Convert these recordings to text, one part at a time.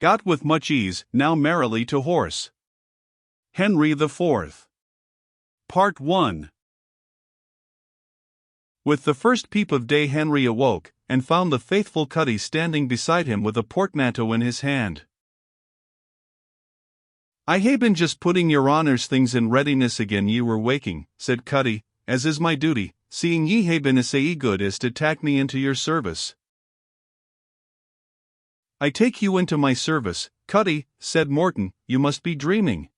got with much ease, now merrily to horse. Henry IV. Part 1. With the first peep of day Henry awoke, and found the faithful Cuddy standing beside him with a portmanteau in his hand. "I hae been just putting your honour's things in readiness again ye were waking," said Cuddy, "as is my duty, seeing ye hae been sae good as to tak me into your service." "I take you into my service, Cuddy," said Morton, "you must be dreaming."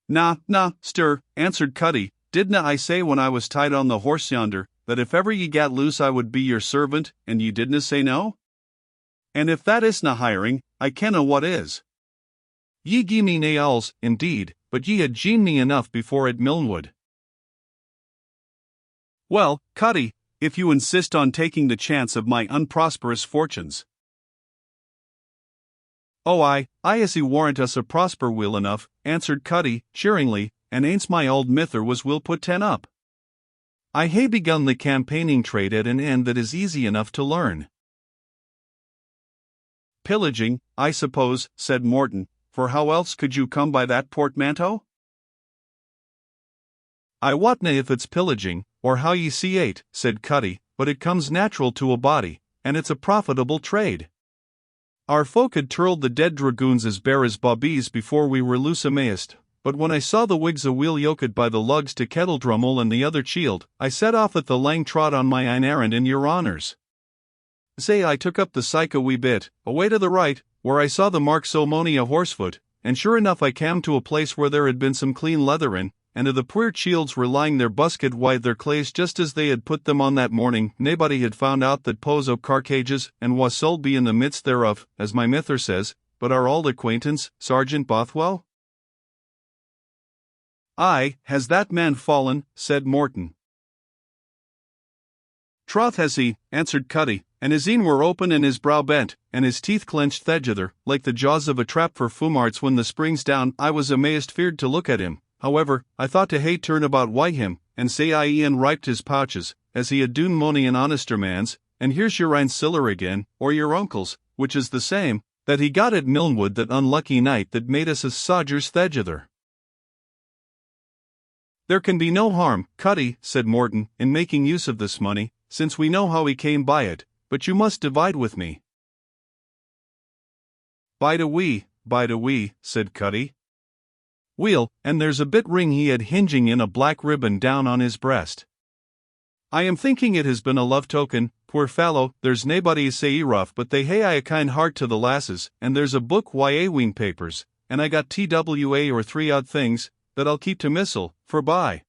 "Na, stir," answered Cuddy, "didna I say when I was tied on the horse yonder, that if ever ye gat loose I would be your servant, and ye didna say no? And if that isna hiring, I kenna what is. Ye gie me nae alls, indeed, but ye had gien me enough before at Milnwood." "Well, Cuddy, if you insist on taking the chance of my unprosperous fortunes." "Oh I see warrant us a prosper weel enough," answered Cuddy, cheeringly, "and aince my auld mither was will put 10 up. I hae begun the campaigning trade at an end that is easy enough to learn." "Pillaging, I suppose," said Morton, "for how else could you come by that portmanteau?" "I wotna if it's pillaging, or how ye see it," said Cuddy, "but it comes natural to a body, and it's a profitable trade. Our folk had tirled the dead dragoons as bare as bawbees before we were loose amaist, but when I saw the Whigs a wheel yoked by the lugs to Kettledrummel and the other chield, I set off at the lang trot on my ain errand in your honours. Say I took up the syke a wee bit, away to the right, where I saw the marks o' mony a horsefoot, and sure enough I cam to a place where there had been some clean leather in, and of the puir chields were lying there busked wi' their claes just as they had put them on that morning. Naebody had found out that pose o' carcages, and was sold be in the midst thereof, as my mither says, but our auld acquaintance, Sergeant Bothwell." "Aye, has that man fallen?" said Morton. "Troth has he," answered Cuddy, "and his een were open and his brow bent, and his teeth clenched thegither, like the jaws of a trap for fumarts when the spring's down. I was amazed feared to look at him. However, I thought to hae turn about wi' him, and say I e'en riped his pouches, as he had dune mony an honester man's, and here's your ain siller again, or your uncle's, which is the same, that he got at Milnwood that unlucky night that made us as sodgers thegither." "There can be no harm, Cuddy," said Morton, "in making use of this money, since we know how he came by it, but you must divide with me." Bide a wee," said Cuddy. "Weel, and there's a bit ring he had hinging in a black ribbon down on his breast. I am thinking it has been a love token. Poor fallow, there's naebody sae rough but they hae a kind heart to the lasses, and there's a book ween papers, and I got TWA or 3 odd things, that I'll keep to missel, forby."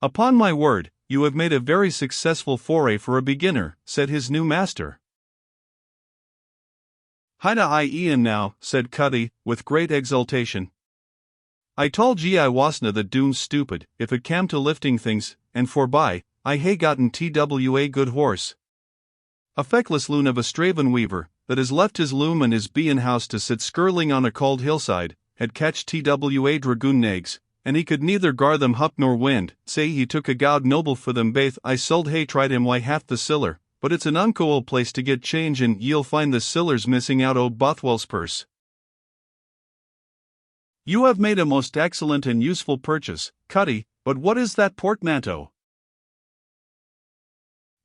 "Upon my word, you have made a very successful foray for a beginner," said his new master. "Hinna I e'en now," said Cuddy, with great exultation. "I told ye I wasna the doon stupid, if it cam to lifting things, and forby, I hae gotten TWA good horse. A feckless loon of a straven weaver, that has left his loom and his bean house to sit skirling on a cold hillside, had catched TWA dragoon nags, and he could neither gar them hup nor wind. Say he took a gowd noble for them baith. I sold hae tried him wi' half the siller, but it's an unco place to get change, and ye'll find the sillers missing out o' Bothwell's purse." "You have made a most excellent and useful purchase, Cuddy, but what is that portmanteau?"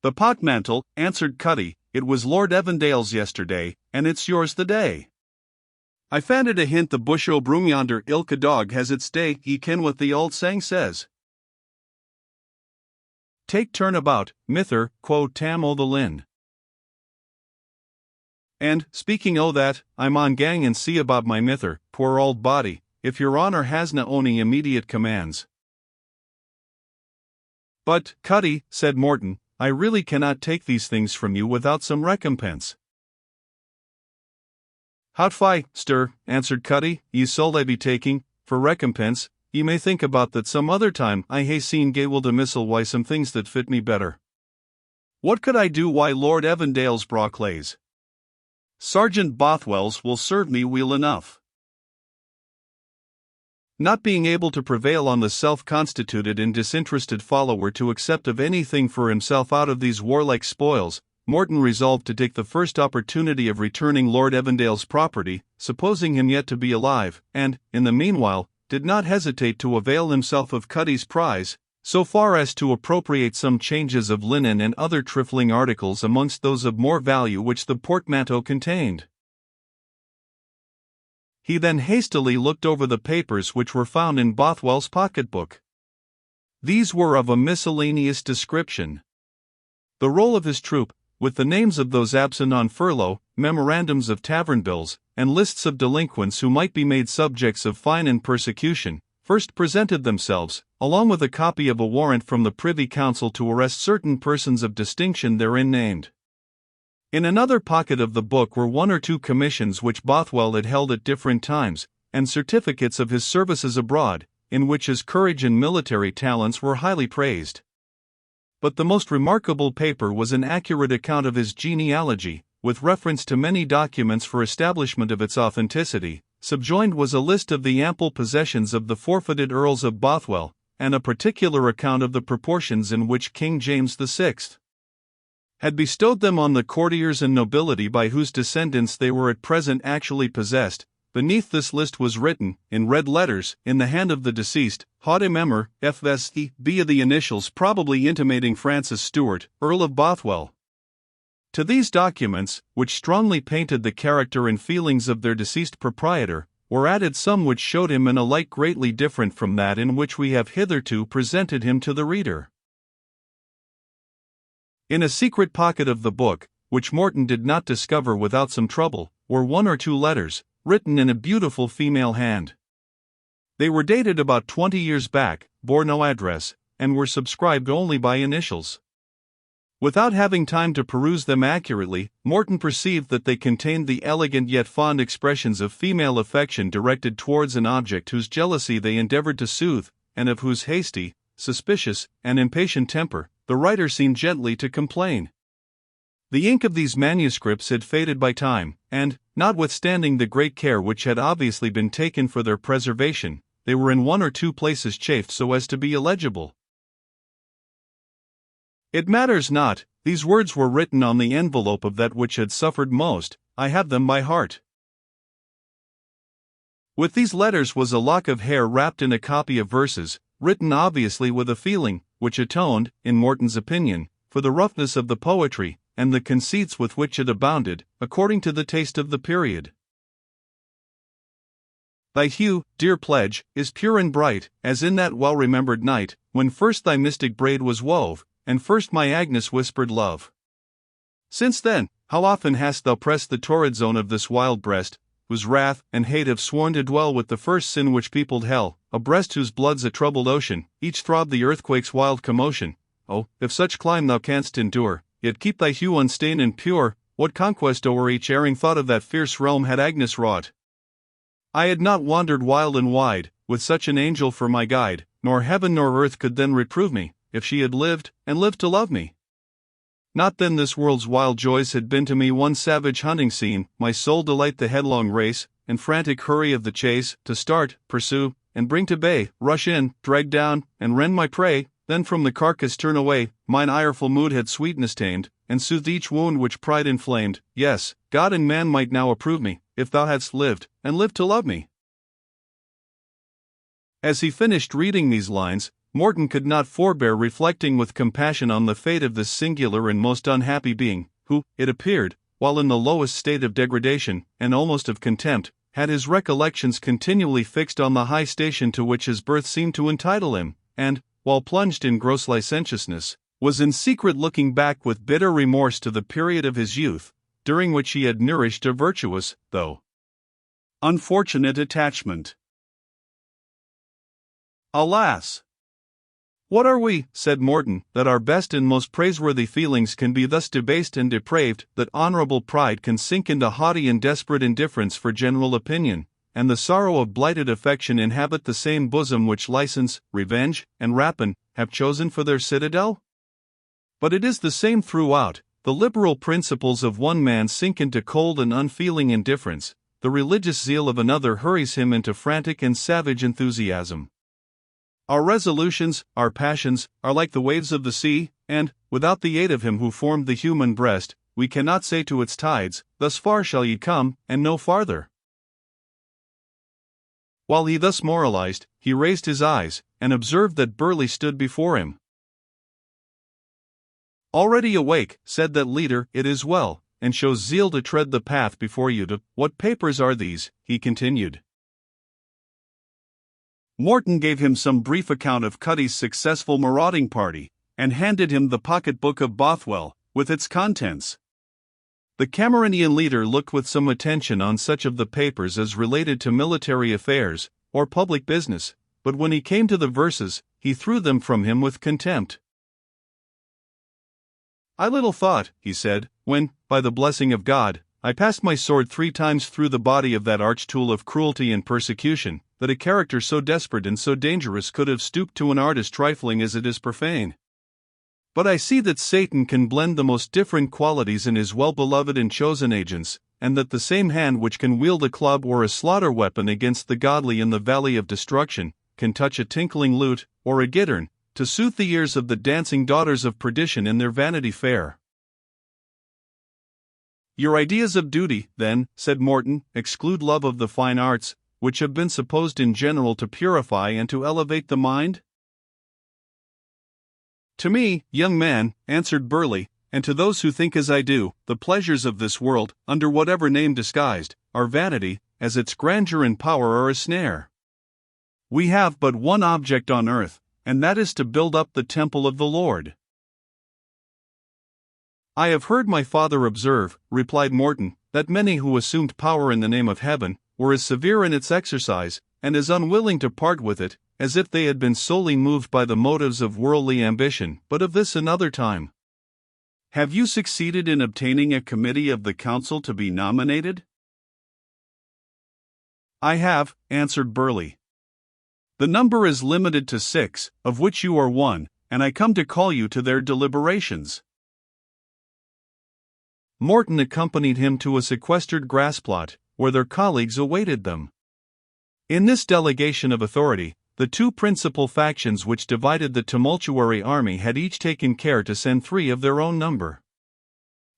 "The potmantle," answered Cuddy, "it was Lord Evandale's yesterday, and it's yours the day. I fanned a hint the bush o' broom yonder ilka dog has its day. Ye ken what the auld sang says. Take turn about, mither, quo Tam o' the Linn. And, speaking o' that, I maun gang and see about my mither, poor old body, if your honour hasna ony immediate commands." "But, Cuddy," said Morton, "I really cannot take these things from you without some recompense." "Hout fie, stir," answered Cuddy, "ye soul I be taking, for recompense. Ye may think about that some other time. I hae seen gawil to missel why some things that fit me better. What could I do why Lord Evandale's broclays? Sergeant Bothwell's will serve me weel enough." Not being able to prevail on the self-constituted and disinterested follower to accept of anything for himself out of these warlike spoils, Morton resolved to take the first opportunity of returning Lord Evandale's property, supposing him yet to be alive, and, in the meanwhile, did not hesitate to avail himself of Cutty's prize, so far as to appropriate some changes of linen and other trifling articles amongst those of more value which the portmanteau contained. He then hastily looked over the papers which were found in Bothwell's pocketbook. These were of a miscellaneous description. The roll of his troop, with the names of those absent on furlough, memorandums of tavern bills, and lists of delinquents who might be made subjects of fine and persecution, first presented themselves, along with a copy of a warrant from the Privy Council to arrest certain persons of distinction therein named. In another pocket of the book were 1 or 2 commissions which Bothwell had held at different times, and certificates of his services abroad, in which his courage and military talents were highly praised. But the most remarkable paper was an accurate account of his genealogy, with reference to many documents for establishment of its authenticity. Subjoined was a list of the ample possessions of the forfeited Earls of Bothwell, and a particular account of the proportions in which King James VI had bestowed them on the courtiers and nobility by whose descendants they were at present actually possessed. Beneath this list was written, in red letters, in the hand of the deceased, Haudem Emmer, F.S.E. via the initials probably intimating Francis Stuart, Earl of Bothwell. To these documents, which strongly painted the character and feelings of their deceased proprietor, were added some which showed him in a light greatly different from that in which we have hitherto presented him to the reader. In a secret pocket of the book, which Morton did not discover without some trouble, were 1 or 2 letters, written in a beautiful female hand. They were dated about 20 years back, bore no address, and were subscribed only by initials. Without having time to peruse them accurately, Morton perceived that they contained the elegant yet fond expressions of female affection directed towards an object whose jealousy they endeavored to soothe, and of whose hasty, suspicious, and impatient temper the writer seemed gently to complain. The ink of these manuscripts had faded by time, and, notwithstanding the great care which had obviously been taken for their preservation, they were in 1 or 2 places chafed so as to be illegible. It matters not, these words were written on the envelope of that which had suffered most. I have them by heart. With these letters was a lock of hair wrapped in a copy of verses, written obviously with a feeling, which atoned, in Morton's opinion, for the roughness of the poetry, and the conceits with which it abounded, according to the taste of the period. Thy hue, dear pledge, is pure and bright, as in that well-remembered night, when first thy mystic braid was wove, and first my Agnes whispered love. Since then, how often hast thou pressed the torrid zone of this wild breast, whose wrath and hate have sworn to dwell with the first sin which peopled hell, a breast whose blood's a troubled ocean, each throb the earthquake's wild commotion. Oh, if such clime thou canst endure, yet keep thy hue unstained and pure, what conquest o'er each erring thought of that fierce realm had Agnes wrought? I had not wandered wild and wide, with such an angel for my guide, nor heaven nor earth could then reprove me, if she had lived, and lived to love me. Not then this world's wild joys had been to me one savage hunting scene, my sole delight the headlong race, and frantic hurry of the chase, to start, pursue, and bring to bay, rush in, drag down, and rend my prey, then from the carcass turn away. Mine ireful mood had sweetness tamed, and soothed each wound which pride inflamed. Yes, God and man might now approve me, if thou hadst lived, and lived to love me. As he finished reading these lines, Morton could not forbear reflecting with compassion on the fate of this singular and most unhappy being, who, it appeared, while in the lowest state of degradation, and almost of contempt, had his recollections continually fixed on the high station to which his birth seemed to entitle him, and, while plunged in gross licentiousness, was in secret looking back with bitter remorse to the period of his youth, during which he had nourished a virtuous, though unfortunate attachment. Alas! What are we, said Morton, that our best and most praiseworthy feelings can be thus debased and depraved, that honorable pride can sink into haughty and desperate indifference for general opinion, and the sorrow of blighted affection inhabit the same bosom which license, revenge, and rapine have chosen for their citadel? But it is the same throughout. The liberal principles of one man sink into cold and unfeeling indifference, the religious zeal of another hurries him into frantic and savage enthusiasm. Our resolutions, our passions, are like the waves of the sea, and, without the aid of him who formed the human breast, we cannot say to its tides, thus far shall ye come, and no farther. While he thus moralized, he raised his eyes, and observed that Burleigh stood before him. Already awake, said that leader, it is well, and shows zeal to tread the path before you to— What papers are these? He continued. Morton gave him some brief account of Cutty's successful marauding party, and handed him the pocket-book of Bothwell, with its contents. The Cameronian leader looked with some attention on such of the papers as related to military affairs, or public business, but when he came to the verses, he threw them from him with contempt. I little thought, he said, when, by the blessing of God, I passed my sword 3 times through the body of that arch-tool of cruelty and persecution, that a character so desperate and so dangerous could have stooped to an art as trifling as it is profane. But I see that Satan can blend the most different qualities in his well-beloved and chosen agents, and that the same hand which can wield a club or a slaughter weapon against the godly in the valley of destruction, can touch a tinkling lute, or a gittern, to soothe the ears of the dancing daughters of perdition in their Vanity Fair. Your ideas of duty, then, said Morton, exclude love of the fine arts, which have been supposed in general to purify and to elevate the mind? To me, young man, answered Burleigh, and to those who think as I do, the pleasures of this world, under whatever name disguised, are vanity, as its grandeur and power are a snare. We have but one object on earth, and that is to build up the temple of the Lord. I have heard my father observe, replied Morton, that many who assumed power in the name of heaven, were as severe in its exercise, and as unwilling to part with it, as if they had been solely moved by the motives of worldly ambition, but of this another time. Have you succeeded in obtaining a committee of the council to be nominated? I have, answered Burleigh. The number is limited to 6, of which you are one, and I come to call you to their deliberations. Morton accompanied him to a sequestered grass plot, where their colleagues awaited them. In this delegation of authority, the 2 principal factions which divided the tumultuary army had each taken care to send 3 of their own number.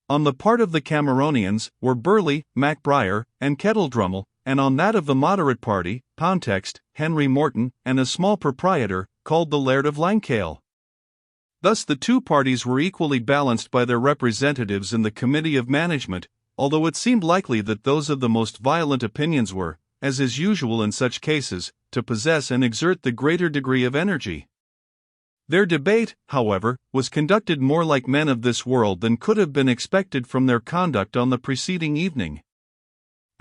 On the part of the Cameronians were Burleigh, Macbriar, and Kettledrummel, and on that of the moderate party, Poundtext, Henry Morton, and a small proprietor, called the Laird of Langkale. Thus the 2 parties were equally balanced by their representatives in the Committee of Management, although it seemed likely that those of the most violent opinions were, as is usual in such cases, to possess and exert the greater degree of energy. Their debate, however, was conducted more like men of this world than could have been expected from their conduct on the preceding evening.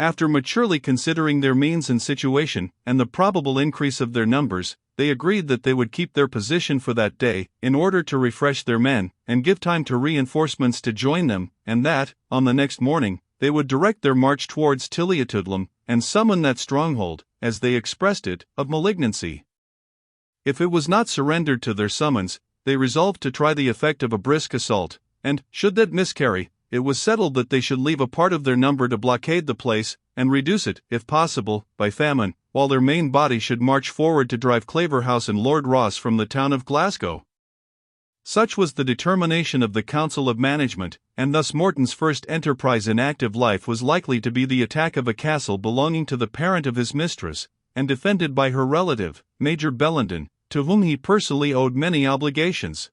After maturely considering their means and situation, and the probable increase of their numbers, they agreed that they would keep their position for that day, in order to refresh their men, and give time to reinforcements to join them, and that, on the next morning, they would direct their march towards Tilliatoodlem, and summon that stronghold, as they expressed it, of malignancy. If it was not surrendered to their summons, they resolved to try the effect of a brisk assault, and, should that miscarry, it was settled that they should leave a part of their number to blockade the place, and reduce it, if possible, by famine, while their main body should march forward to drive Claverhouse and Lord Ross from the town of Glasgow. Such was the determination of the Council of Management, and thus Morton's first enterprise in active life was likely to be the attack of a castle belonging to the parent of his mistress, and defended by her relative, Major Bellenden, to whom he personally owed many obligations.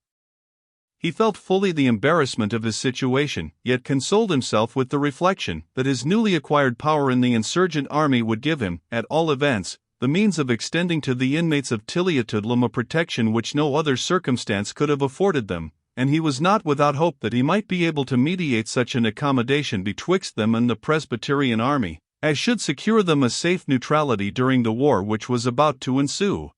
He felt fully the embarrassment of his situation, yet consoled himself with the reflection that his newly acquired power in the insurgent army would give him, at all events, the means of extending to the inmates of Tilliatoodlem a protection which no other circumstance could have afforded them, and he was not without hope that he might be able to mediate such an accommodation betwixt them and the Presbyterian army, as should secure them a safe neutrality during the war which was about to ensue.